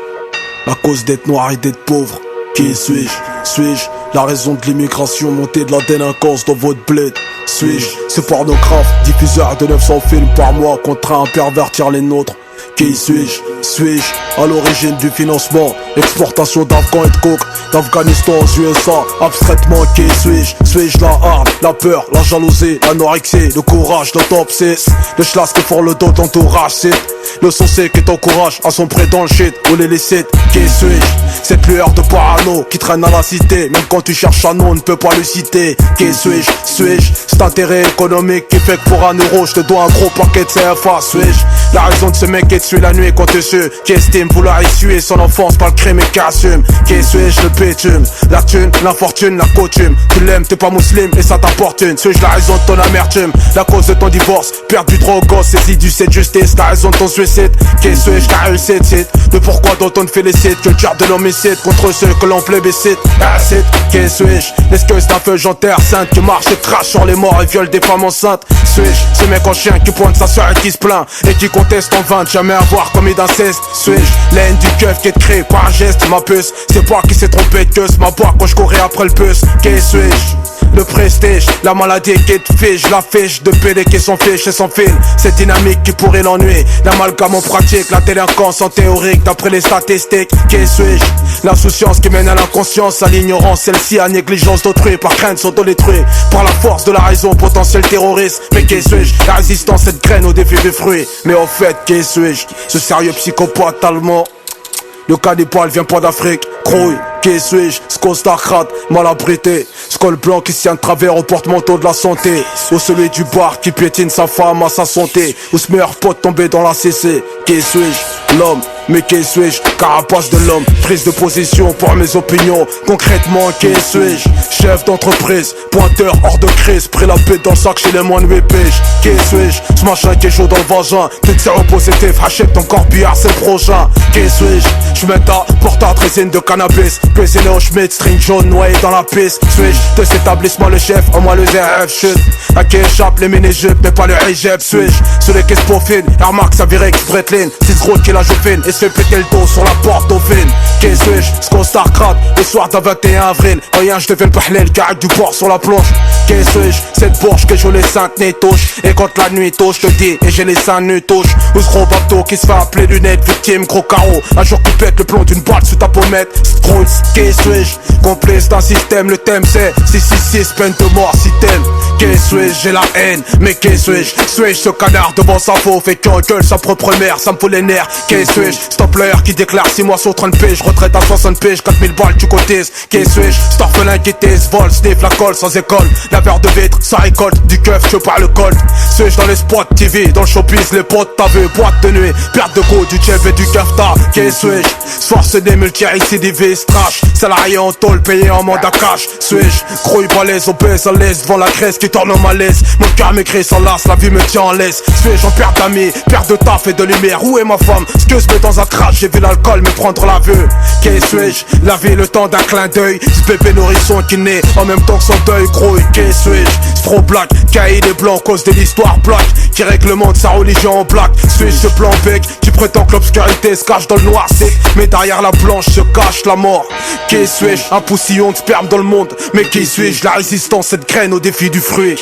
La cause d'être noir et d'être pauvre. Qui suis-je? Suis-je la raison de l'immigration, montée de la délinquance dans votre bled? Suis-je ce pornographe, diffuseur de 900 films par mois, contraint à pervertir les nôtres? Qui suis-je? Suis-je à l'origine du financement, exportation d'Afghans et de coke, d'Afghanistan aux USA? Abstraitement, qui suis-je? Suis-je la hargne, la peur, la jalousie, l'anorexie, le courage, l'autopsie, le schlass qui font le dos d'entourage? C'est le sensé qui t'encourage à sombrer dans le shit ou les licites. Qui suis-je? Cette lueur de parano qui traîne à la cité, même quand tu cherches un nom, on ne peut pas le citer. Qui suis-je? Suis-je cet intérêt économique qui fait que pour 1 euro je te dois un gros paquet de CFA? Suis-je la raison de ce mec qui te suit la nuit quand tu sues, qui estime vouloir essuyer son enfance par le crime et qui assume? Qui suis-je? Le bitume, la thune, l'infortune, la coutume. Tu l'aimes, t'es pas musulman et ça t'apportune. Suis-je la raison de ton amertume, la cause de ton divorce, perdu trop gosse, saisi du de justice, la raison de ton suicide? Qui suis-je? Car réussite, cite le pourquoi dont on te félicite, culture de l'homicide contre ceux que l'on plébiscite. Acide, qui suis-je? L'excuse d'un feu jantaire sainte qui marche et crache sur les morts et viole des femmes enceintes? Suis-je ce mec en chien qui pointe sa soeur et qui se plaint et qui conteste en vain de jamais avoir commis d'inceste? Suis-je la haine du keuf qui te crée par un geste? Ma puce, c'est pas qui s'est trompé de queue, ma boîte quand je courais après le puce. Qui suis-je? Le prestige, la maladie qui te fiche, la fiche de PD qui s'en fiche et sans fil. Cette dynamique qui pourrait l'ennuyer, l'amalgame en pratique, la délinquance en théorique d'après les statistiques. Qui suis-je? L'insouciance qui mène à l'inconscience, à l'ignorance, celle-ci à négligence d'autrui, par crainte s'autodétruire, par la force de la raison, potentiel terroriste. Mais qui suis-je? La résistance, cette graine au défi des fruits. Mais au fait, qui suis-je? Ce sérieux psychopathe allemand. Le cannibale vient pas d'Afrique, crouille. Qui suis-je? Ce costard mal abrité, ce col blanc qui se tient de travers au porte-manteau de la santé, ou celui du bar qui piétine sa femme à sa santé, ou ce meilleur pote tombé dans la CC. Qui suis-je? L'homme. Mais qui suis-je? Carapace de l'homme, prise de position pour mes opinions. Concrètement, qui suis-je? Chef d'entreprise, pointeur hors de crise, pris la paix dans le sac chez les moins de 8 piges. Qui suis-je? Ce machin qui est chaud dans le vagin, toutes ces positif, achète ton corbillard, c'est le prochain. Qui suis-je? Je mets ta portable résine de cannabis, cuisiné au Schmitt, string jaune noyé dans la piste. Suis-je de cet établissement le chef, en moi le ZF chute? À qui échappe les mini-jupes, mais pas le hijab? Suis-je celui qui se profile, Air Max, Avirex, Breitling, 6 gros qui la joufine et se fait péter le dos sur la porte dauphine? Qui suis-je? Ce qu'on crade le soir d'un 21 avril, rien je deviens le pahlel, carré du port sur la planche. Qui suis-je? Cette bourge que joue les saintes nez touche, et quand la nuit touche, je te dis, et j'ai les seins nus touche. Ou ce gros bateau qui se fait appeler lunettes, victime, gros carreau, un jour qui pète le plomb d'une balle sous ta pommette. Stroutz, qui suis-je? Complice d'un système, le thème c'est 666, peine de mort si t'aimes. Qui suis-je? J'ai la haine, mais qui suis-je? Suis-je ce canard devant sa faux, fait qu'on gueule sa propre mère, ça me fout les nerfs. Qui suis-je? Stop l'heure qui déclare 6 mois sur 30 piges, retraite à 60 piges, 4000 balles tu cotises. Qui suis-je? Cet orphelin qui tise, vol, sniff la colle sans école, laveur de vitre, ça récolte, du keuf, je par le col. Suis-je dans les spots TV, dans le showbiz, les potes t'as vu, boîte de nuit, perte de go, du chef et du kafta. Qui suis-je? Force des multi-récidivistes, trash, salarié en tôle, payé en mandat cash. Suis-je? Grouille balèze, obèse à l'aise, devant la Grèce qui tourne au malaise. Mon cœur m'écrit sans las, la vie me tient en laisse. Suis-je en perte d'amis, perte de taf et de lumière? Où est ma femme? Excuse-moi dans un crash, j'ai vu l'alcool me prendre la vue. Qui suis-je? La vie le temps d'un clin d'œil, ce bébé nourrisson qui naît en même temps que son deuil. Grouille, qui suis-je? Fro black, caïd et blanc, cause de l'histoire black, qui réglemente sa religion en black. Suis-je ce plan bec qui prétend que l'obscurité se cache dans le noir sec, mais derrière la blanche se cache la mort? Qui suis-je? Un poussillon de sperme dans le monde, mais qui suis-je? La résistance, cette graine au défi du fruit.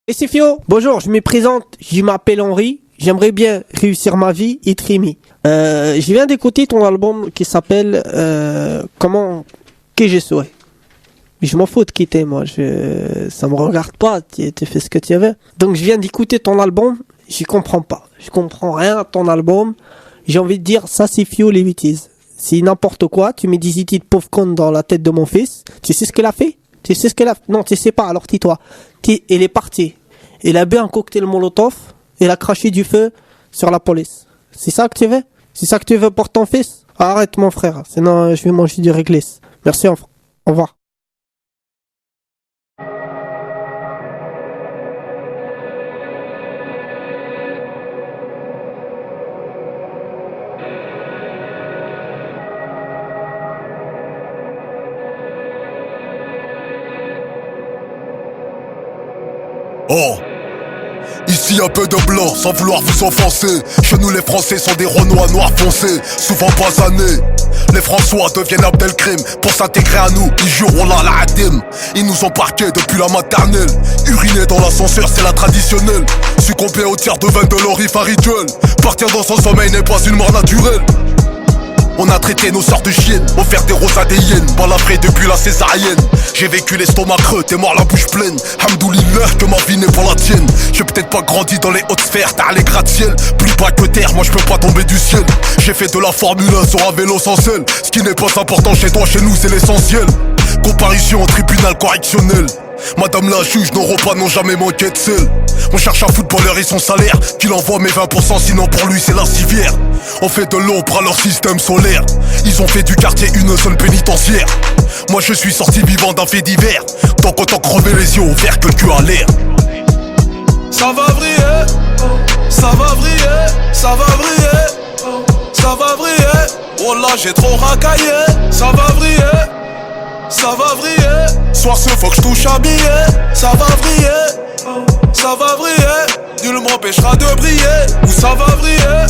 Et c'est Fio. Bonjour, je me présente, je m'appelle Henri, j'aimerais bien réussir ma vie et trimer. Je viens d'écouter ton album qui s'appelle Comment que je souhaite. Je m'en fous de qui t'es, moi, ça me regarde pas, tu fais ce que tu veux. Donc je viens d'écouter ton album, j'y comprends pas. Je comprends rien à ton album, j'ai envie de dire, ça c'est Fio les bêtises. C'est n'importe quoi, tu mets des idées de pauvre con dans la tête de mon fils, tu sais ce qu'elle a fait? Tu sais ce qu'elle a fait? Non, tu sais pas, alors tais-toi. Elle est partie. Elle a bu un cocktail Molotov, elle a craché du feu sur la police. C'est ça que tu veux? C'est ça que tu veux pour ton fils? Arrête mon frère, sinon je vais manger du réglisse. Merci, au revoir. Oh. Ici un peu de blanc, sans vouloir vous offenser. Chez nous les Français sont des Renois noirs foncés, souvent basanés. Les François deviennent Abdelkrim pour s'intégrer à nous, ils jurent la adim. Ils nous ont parqués depuis la maternelle. Uriner dans l'ascenseur c'est la traditionnelle. Succomber au tir de veine de l'orif à rituel. Partir dans son sommeil n'est pas une mort naturelle. On a traité nos sœurs de chiennes, offert des roses à des hyènes, balavré depuis la césarienne. J'ai vécu l'estomac creux, t'es mort la bouche pleine. Hamdoulillah que ma vie n'est pas la tienne. J'ai peut-être pas grandi dans les hautes sphères, t'as les gratte-ciel. Plus bas que terre, moi je peux pas tomber du ciel. J'ai fait de la Formule 1 sur un vélo sans selle. Ce qui n'est pas important chez toi, chez nous c'est l'essentiel. Comparution au tribunal correctionnel. Madame la juge, nos repas n'ont jamais manqué de sel. On cherche un footballeur et son salaire, qu'il envoie mes 20%, sinon pour lui c'est la civière. On fait de l'ombre à leur système solaire. Ils ont fait du quartier une zone pénitentiaire. Moi je suis sorti vivant d'un fait divers. Donc autant crever les yeux ouverts que le cul à l'air. Ça va vriller, ça va vriller, ça va vriller, ça va vriller. Oh là j'ai trop racaillé, ça va vriller. Ça va vriller, soir ce faut que je touche un billet. Ça va vriller, ça va vriller. Nul m'empêchera de briller. Ou ça va vriller,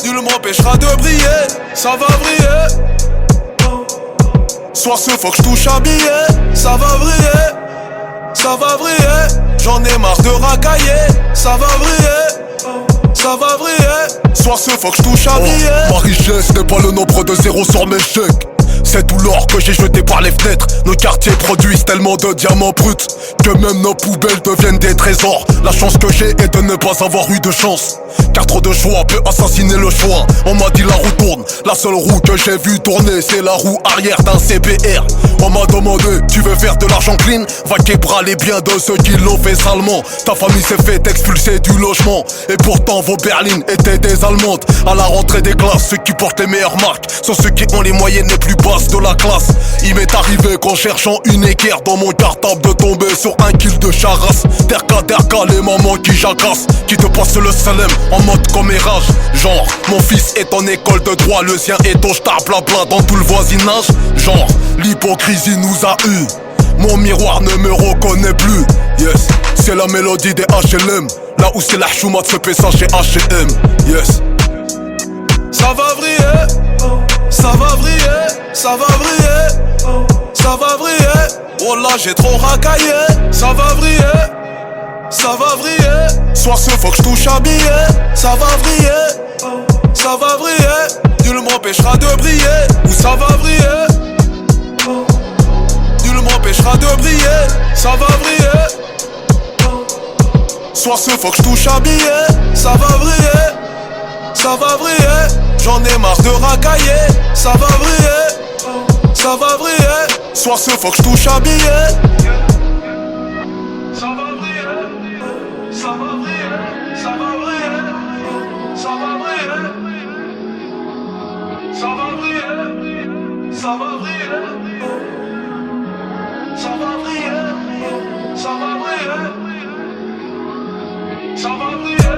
nul m'empêchera de briller. Ça va vriller, soir ce faut que je touche un billet. Ça va vriller, ça va vriller. J'en ai marre de racailler. Ça va vriller, ça va vriller. Soir ce faut que je touche un billet. Ma richesse n'est pas le nombre de zéros sur mes chèques. C'est tout l'or que j'ai jeté par les fenêtres. Nos quartiers produisent tellement de diamants bruts que même nos poubelles deviennent des trésors. La chance que j'ai est de ne pas avoir eu de chance, car trop de choix peut assassiner le choix. On m'a dit la roue tourne, la seule roue que j'ai vue tourner c'est la roue arrière d'un CBR. On m'a demandé, tu veux faire de l'argent clean? Va québra les biens de ceux qui l'ont fait salement. Ta famille s'est fait expulser du logement, et pourtant vos berlines étaient des allemandes. À la rentrée des classes, ceux qui portent les meilleures marques sont ceux qui ont les moyennes les plus basses de la classe. Il m'est arrivé qu'en cherchant une équerre dans mon cartable de tomber sur un kill de charasse. Derka, les mamans qui jacassent, qui te passent le salem en mode commérage. Genre, mon fils est en école de droit, le sien est au star blabla dans tout le voisinage. Genre, l'hypocrisie nous a eu. Mon miroir ne me reconnaît plus. Yes, c'est la mélodie des HLM. Là où c'est la chouma de ce PSA chez H&M. Yes. Ça va vriller, ça va vriller, ça va vriller, ça va vriller. Oh là j'ai trop racaillé. Ça va vriller, ça va vriller. Soir ce faut que je touche un billet. Ça va vriller, ça va vriller. Nul m'empêchera de briller. Ou ça va vriller, nul m'empêchera de briller. Ça va vriller, soir ce faut que je touche un billet. Ça va vriller, ça va vriller. J'en ai marre de racailler. Ça va vriller, ça va vriller. Soir ce faut que je touche un billet. Ça va vriller, ça va vriller, ça va vriller, ça va vriller, ça va vriller, ça va vriller, ça va vriller, ça va vriller, ça va vriller.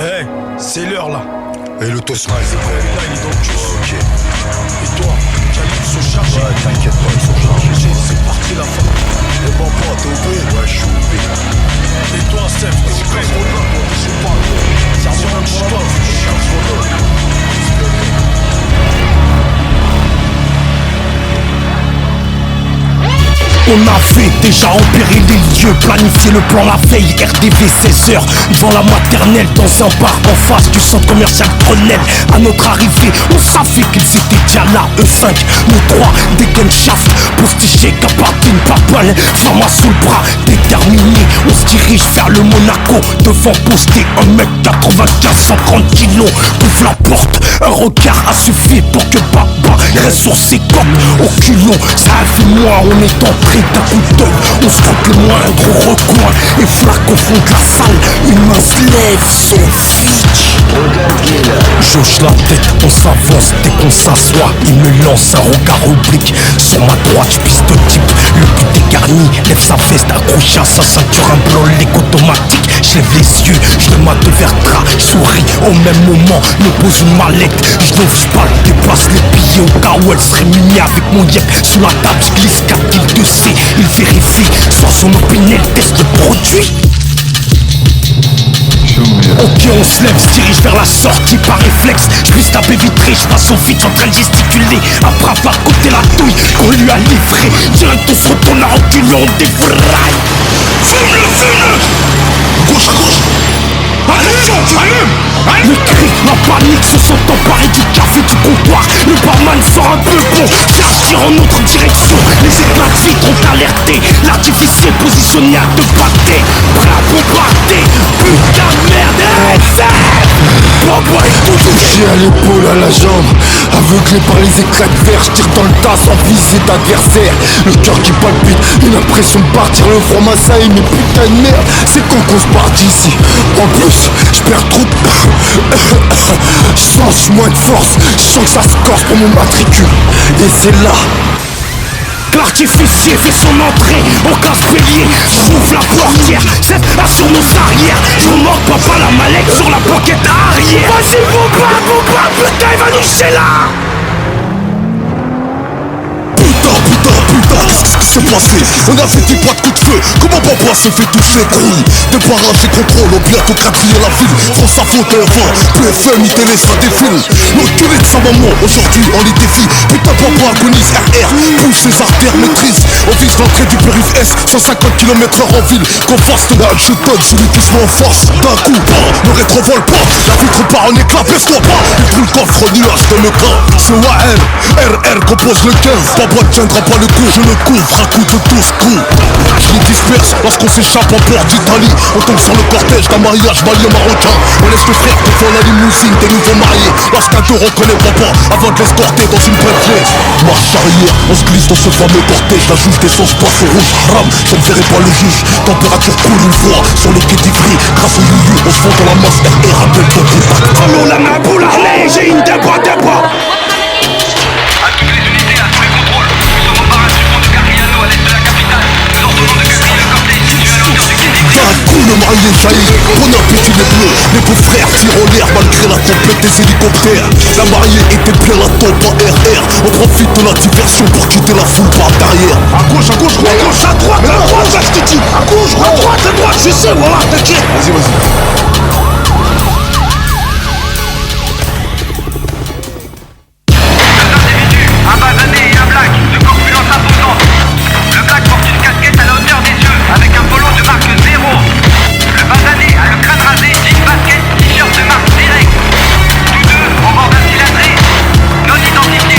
Hey, c'est l'heure là. Et le Tosma, c'est prêt. Là, il est dans le cul. Ok. Et toi, Khalid, ils sont chargés. Ouais, t'inquiète pas, ils sont chargés. C'est parti la fin. Et bon, pas, t'es OP? Ouais, je suis OP. Et toi, Steph, t'es OP? Je parle. Ça revient chez toi, je cherche On a arrivé, déjà empiré les lieux, planifié le plan la veille, RDV 16h, devant la maternelle, dans un bar en face du centre commercial Grenelle. À notre arrivée, on savait qu'ils étaient déjà là, E5, nos trois, des gunshaft, postichés, capardine, papal, femme sous le bras, déterminé, on se dirige vers le Monaco, devant posté 1m95, 130 kilos, ouvre la porte, un regard a suffi pour que Baba reste sur ses côtes, au culot, ça a fait moi, on est entré d'un coup d'œil, on se compte le moindre recoin, et flaque au fond de la salle, une main se lève, son fitch. J'hoche la tête, on s'avance dès qu'on s'assoit, il me lance un regard oblique, sur ma droite je piste au type, le but est garni, lève sa veste, accroché à sa ceinture, un blanc leg automatique, je lève les yeux, je le mate de vertra, je souris, au même moment, me pose une mallette, je l'ouvre, je parle, dépasse les billets au cas où elle serait munie avec mon yep, sous la table je glisse 4 kills de C, il vérifie, soit son opinel teste le produit. Ok, on se lève, se dirige vers la sortie par réflexe. Je puisse taper vitré, je passe au vide, en train de gesticuler. Après avoir côté la douille qu'on lui a livré, direct on se retourne à reculons, on défraille. Fume-le. Gauche à gauche. Attention, allume. Le cri, la panique se sont emparés du café du comptoir. Le barman sort un peu bon, charge tire en notre direction. Les éclats de vitre ont alerté. L'artificier positionné à 2 pâtés, prêt à bombarder. Putain de merde, touché à l'épaule, à la jambe, aveuglé par les éclats de verre, je tire dans le tas sans viser d'adversaire. Le cœur qui palpite, une impression de partir, le froid m'assaille, mais putain de merde, c'est quand qu'on se part d'ici. En plus, je perds trop de... Je sens moins de force, je sens que ça se corse pour mon matricule. Et c'est là l'artificier fait son entrée au casse-pélier. J'ouvre la portière, cette sur nos arrières. Je remonte papa la mallette sur la banquette arrière. Vas-y Boba, putain il va nous chier là. Putain, qu'est-ce qui s'est passé? On a fait 10 pas de coup de feu, comment papa s'est fait toucher grouille? Débarrasse et contrôle, on bientôt quadriller la ville. France Info, TF1, PFM, ITélé, ça défile. L'enculé de sa maman, aujourd'hui on les défie. Putain papa agonise, RR, pousse ses artères, maîtrise. On vise l'entrée du périph' S, 150 km/h en ville. Qu'on fasse de la je donne celui qui se met en force. D'un coup, le rétrovole pas, la vitre part en éclat, baisse-toi pas. Il trouve le coffre au nuage de le grain. C'est OAM, RR compose le 15. Papa tiendra pas le coup, je le couvre à coups de 12 coups. Je les disperse lorsqu'on s'échappe en port d'Italie. On tombe sur le cortège d'un mariage malien-marocain. On laisse le frère devant la limousine des nouveaux mariés. Lorsqu'un te reconnaît papa avant de l'escorter dans une Bentley. Marche arrière, on se glisse dans ce fameux cortège. La juge d'essence passe au rouge, haram, je ne verrai pas le juge. Température cool une fois sur le quai d'Ivry. Grâce au yuyu, on se fond dans la masse RR, rappelle ton contact. Allô la main boule Harley, j'ai une débat. Le marié faillit, bon appétit les bleus. Les beaux frères tirent en l'air malgré la tempête des hélicoptères. La mariée était bien la taupe en RR. On profite de la diversion pour quitter la foule par derrière. À gauche, gros, à gauche, à droite, ça je te dis. À gauche, à droite, je sais, voilà, t'inquiète. Vas-y. Un basané et un black de corpulence imposante. Le black porte une casquette à la hauteur des yeux avec un polo de marque 0. Le basané a le crâne rasé, jean basket, t-shirt de marque direct. Tous deux en bord d'un cylindré, non identifié.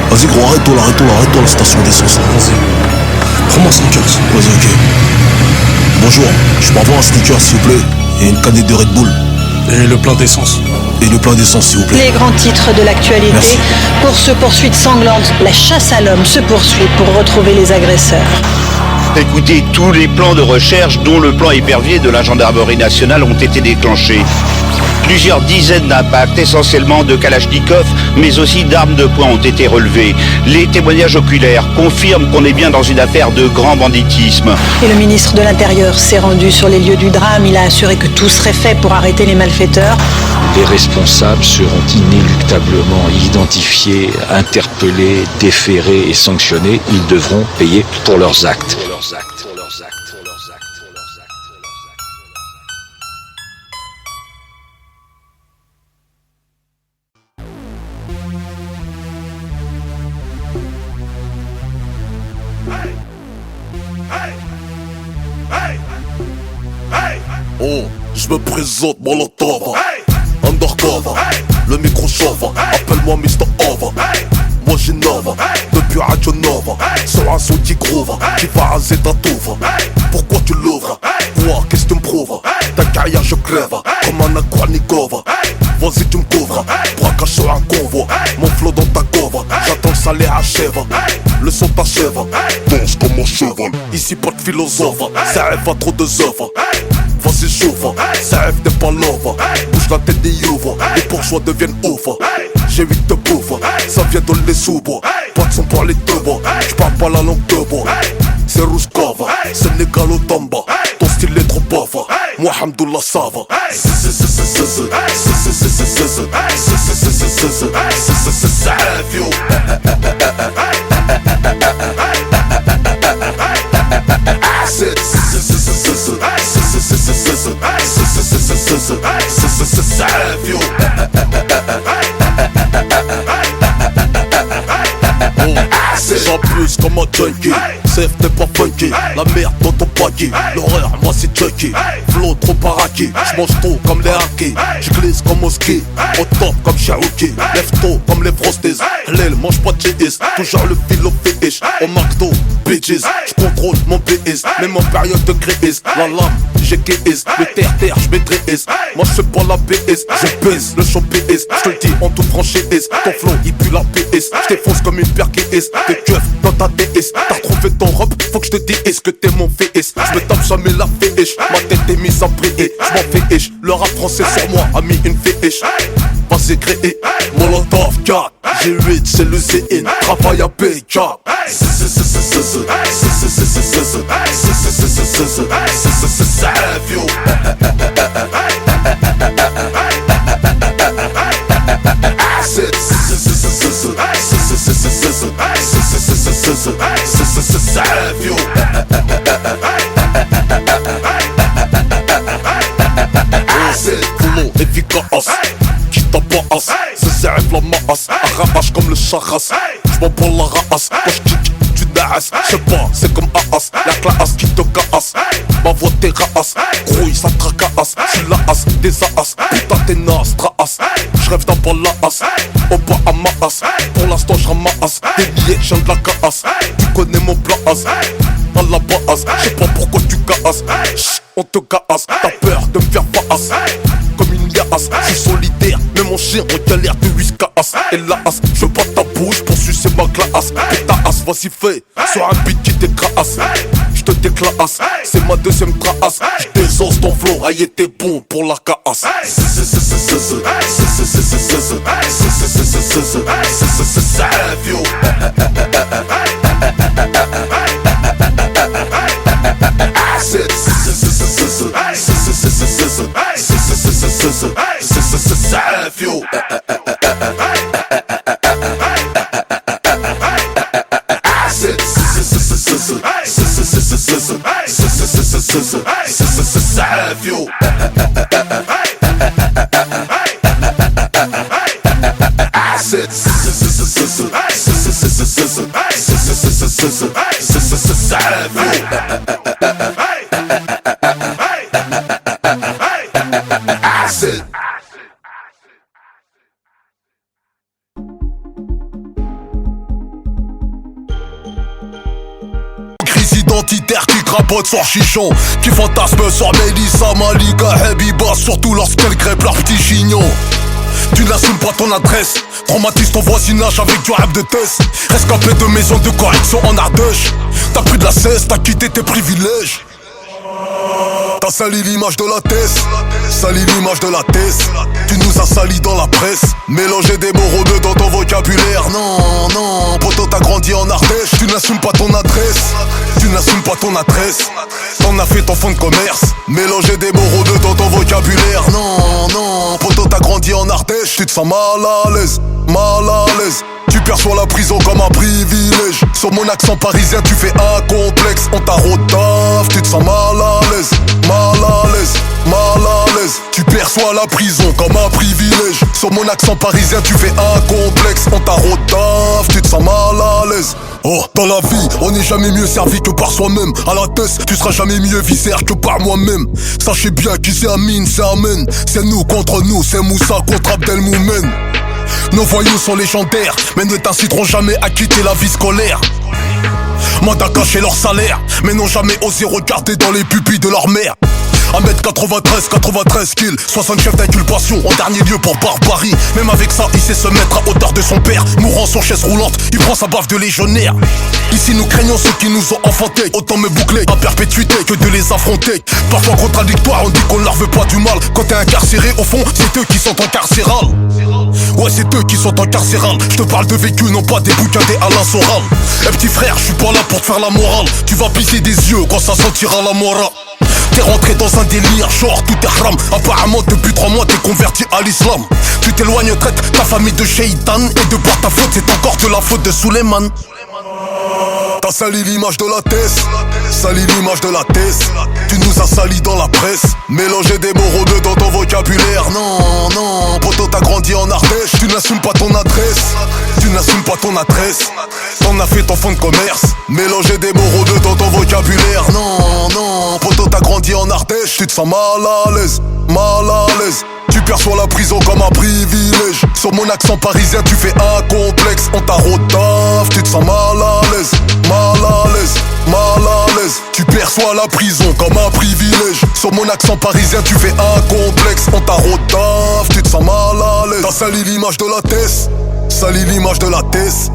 Vas-y gros, arrête-toi la station d'essence. Vas-y. Prends-moi un sneakers. Vas-y, ok. Bonjour, je peux avoir un sneaker s'il vous plaît. Et une canette de Red Bull. Et le plein d'essence. S'il vous plaît. Les grands titres de l'actualité. Merci. Course-poursuite sanglante. La chasse à l'homme se poursuit pour retrouver les agresseurs. Écoutez, tous les plans de recherche, dont le plan épervier de la gendarmerie nationale, ont été déclenchés. Plusieurs dizaines d'impacts, essentiellement de Kalachnikov, mais aussi d'armes de poing ont été relevés. Les témoignages oculaires confirment qu'on est bien dans une affaire de grand banditisme. Et le ministre de l'Intérieur s'est rendu sur les lieux du drame. Il a assuré que tout serait fait pour arrêter les malfaiteurs. Les responsables seront inéluctablement identifiés, interpellés, déférés et sanctionnés. Ils devront payer pour leurs actes. Oh, je me présente, Molotov. Undercover, le micro chauffe. Appelle-moi Mr. Over. Moi j'innove, depuis Radio Nova. Sur un son qui groove, qui va raser ta touve. Pourquoi tu l'ouvres? Quoi, qu'est-ce que tu me prouves? Ta carrière je crève, comme un Akwarnikov. Vas-y tu me couvres, braquage sur un convoi. Mon flow dans ta couvre, j'attends le salaire achève. Le son t'achève, danse comme mon cheval. Ici pas de philosophe, ça rêve à trop de œuvres. Vas-y chauffe, ça rêve t'es pas love. Bouge la tête des youves, les bourgeois deviennent ouf. J'ai 8 de bouffe, ça vient dans les sous-bois. Pas de son pour les deux bois, j'parle pas la langue de bois. C'est Rouskova, Sénégal au Tamba. Ton style est trop pauvre, moi Hamdoullah ça va. J'en plus comme un junkie, safe t'es pas funky. La merde dans ton paquet, l'horreur moi c'est Chucky. Flow trop paraki, j'mange trop comme les hackers. J'glisse comme au ski, au top comme Cherokee. Lève tôt comme les frosties, Lel mange pas de GS. Toujours le filo fétiche, au McDo, bitches. J'contrôle mon PS, même en période de crise. La lame, j'ai KS, le terre-terre j'maîtrise. Moi j'fais pas la PS, je pèse le show PS. J'te le dis en toute franchise, ton flow il pue la PS. J't'effonce comme une paire KS, t'es keuf dans ta DS. T'as trouvé ton robe, faut que j'te dise que t'es mon FS. J'me tape jamais la féiche, ma tête est mise à briller. J'm'en fais ish, le rap français sur moi a mis une féiche. Vas-y créer, Molotov 4, G8 c'est le ZN, travail à BK. Flow efficace, qui tabasse, c'est serre la masse, arrache comme le charras. J'm'en prends la race, quand j'kick, tu naasses. J'sais pas, c'est comme Aas, la classe qui te casse. Ma voix terrasse, grouille ça tracasse. J'suis la as, des as, putain t'es naze, traas. J'rêve d'un bal la as, au bas à ma as. Pour l'instant j'ramasse, des billets j'viens de la casse. Tu connais mon plan as, à la base. J'sais pas pourquoi tu casses, chut, on te casse. T'as peur de me faire face, comme une liasse. J'suis solidaire, mais mon chien on galère de whiskas. Et la as, j'veux pas ta bouche pour sucer ma glace. Et ta as, vas-y fais, sur un beat qui t'écrase. J'te déclasse, c'est ma deuxième trace. J'désosse ton flow, aïe t'es bon pour la casse. Identitaire qui crapote sur chichon, qui fantasme sur Mélissa, Malika, Habiba, surtout lorsqu'elle crêpe leur petit chignon. Tu n'assumes pas ton adresse, traumatise ton voisinage avec du rap de test. Rescapé de maison de correction en Ardèche. T'as pris de la cesse, t'as quitté tes privilèges. T'as sali l'image de la thèse, sali l'image de la thèse. Tu nous as sali dans la presse, mélanger des mots rodeux dans ton vocabulaire. Non, non, poto t'as grandi en Ardèche. Tu n'assumes pas ton adresse, tu n'assumes pas ton adresse. T'en as fait ton fond de commerce, mélanger des mots rodeux dans ton vocabulaire. Non, non, poto t'as grandi en Ardèche. Tu te sens mal à l'aise, mal à l'aise. Tu perçois la prison comme un privilège. Sur mon accent parisien tu fais un complexe. On t'a rodave, tu te sens mal à l'aise, mal à l'aise, mal à l'aise. Tu perçois la prison comme un privilège. Sur mon accent parisien tu fais un complexe. On t'a rodave, tu te sens mal à l'aise. Oh, dans la vie, on n'est jamais mieux servi que par soi-même. À la tête, tu seras jamais mieux viscère que par moi-même. Sachez bien qui c'est Amine, c'est Amen. C'est nous contre nous, c'est Moussa contre Abdelmoumen. Nos voyous sont légendaires, mais ne t'inciteront jamais à quitter la vie scolaire. Mandat caché leur salaire, mais n'ont jamais osé regarder dans les pupilles de leur mère. 1m93, 93 kills, 60 chefs d'inculpation, en dernier lieu pour barbarie. Même avec ça, il sait se mettre à hauteur de son père. Mourant sur chaise roulante, il prend sa baffe de légionnaire. Ici nous craignons ceux qui nous ont enfantés. Autant me boucler à perpétuité que de les affronter. Parfois contradictoire, on dit qu'on leur veut pas du mal. Quand t'es incarcéré, au fond, c'est eux qui sont incarcérales. Ouais, c'est eux qui sont incarcérales. Je te parle de vécu, non pas des bouquins des Alain Soral. Eh petit frère, je suis pas là pour te faire la morale. Tu vas pisser des yeux quand ça sentira la morale. T'es rentré dans un délire, genre tout est haram. Apparemment depuis 3 mois t'es converti à l'islam. Tu t'éloignes, traite ta famille de shaitan. Et de par ta faute, c'est encore de la faute de Suleiman. T'as sali l'image de la thèse, sali l'image de la thèse. Tu nous as sali dans la presse. Mélanger des mots rodeux dans ton vocabulaire. Non, non, poto t'as grandi en Ardèche. Tu n'assumes pas ton adresse, tu n'assumes pas ton adresse. T'en as fait ton fond de commerce. Mélanger des mots rodeux dans ton vocabulaire. Non, non, poto t'as grandi en Ardèche. Tu te sens mal à l'aise, mal à l'aise. Tu perçois la prison comme un privilège. Sur mon accent parisien tu fais un complexe. On t'a rodave, tu te sens mal à l'aise, mal à l'aise, mal à l'aise. Tu perçois la prison comme un privilège. Sur mon accent parisien tu fais un complexe. On t'a rodave, tu te sens mal à l'aise. T'as sali l'image de la thèse, sali l'image de la thèse.